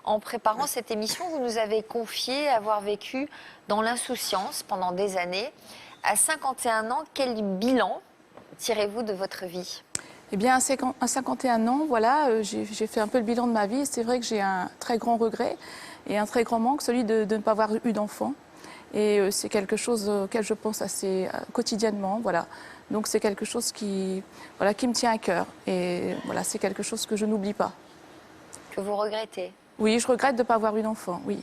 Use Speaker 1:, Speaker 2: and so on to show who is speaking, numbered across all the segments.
Speaker 1: En préparant cette émission, vous nous avez confié avoir vécu dans l'insouciance pendant des années. À 51 ans, quel bilan tirez-vous de votre vie?
Speaker 2: Eh bien, à 51 ans, voilà, j'ai fait un peu le bilan de ma vie. C'est vrai que j'ai un très grand regret et un très grand manque, celui de ne pas avoir eu d'enfant. Et c'est quelque chose auquel je pense assez quotidiennement, voilà. Donc c'est quelque chose voilà, qui me tient à cœur. Et voilà, c'est quelque chose que je n'oublie pas.
Speaker 1: Que vous regrettez?
Speaker 2: Oui, je regrette de ne pas avoir eu d'enfant, oui.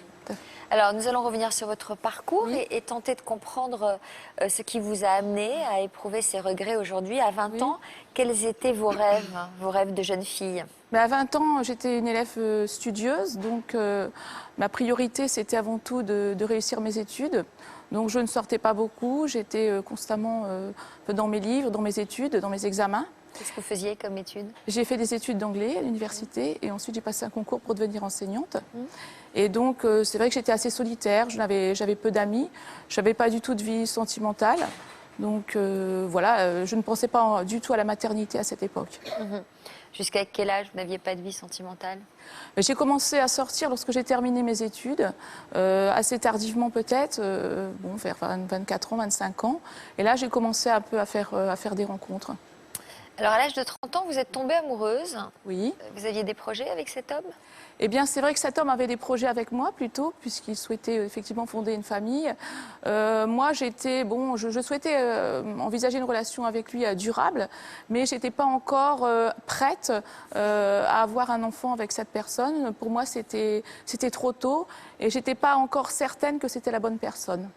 Speaker 1: Alors, nous allons revenir sur votre parcours
Speaker 2: Oui.
Speaker 1: et tenter de comprendre ce qui vous a amené à éprouver ces regrets aujourd'hui. À 20
Speaker 2: Oui.
Speaker 1: ans, quels étaient vos rêves de jeune fille?
Speaker 2: Mais à 20 ans, j'étais une élève studieuse, donc ma priorité, c'était avant tout de réussir mes études. Donc je ne sortais pas beaucoup, j'étais constamment dans mes livres, dans mes études, dans mes examens.
Speaker 1: Qu'est-ce que vous faisiez comme études?
Speaker 2: J'ai fait des études d'anglais à l'université et ensuite j'ai passé un concours pour devenir enseignante. Et donc c'est vrai que j'étais assez solitaire, j'avais peu d'amis, je n'avais pas du tout de vie sentimentale. Donc voilà, je ne pensais pas du tout à la maternité à cette époque.
Speaker 1: Jusqu'à quel âge vous n'aviez pas de vie sentimentale?
Speaker 2: J'ai commencé à sortir lorsque j'ai terminé mes études, assez tardivement peut-être, bon, vers 24 ans, 25 ans. Et là, j'ai commencé un peu à faire des rencontres.
Speaker 1: Alors, à l'âge de 30 ans, vous êtes tombée amoureuse.
Speaker 2: Oui.
Speaker 1: Vous aviez des projets avec cet homme?
Speaker 2: Eh bien, c'est vrai que cet homme avait des projets avec moi plutôt, puisqu'il souhaitait effectivement fonder une famille. Moi, je souhaitais envisager une relation avec lui durable, mais je n'étais pas encore prête à avoir un enfant avec cette personne. Pour moi, c'était trop tôt et je n'étais pas encore certaine que c'était la bonne personne.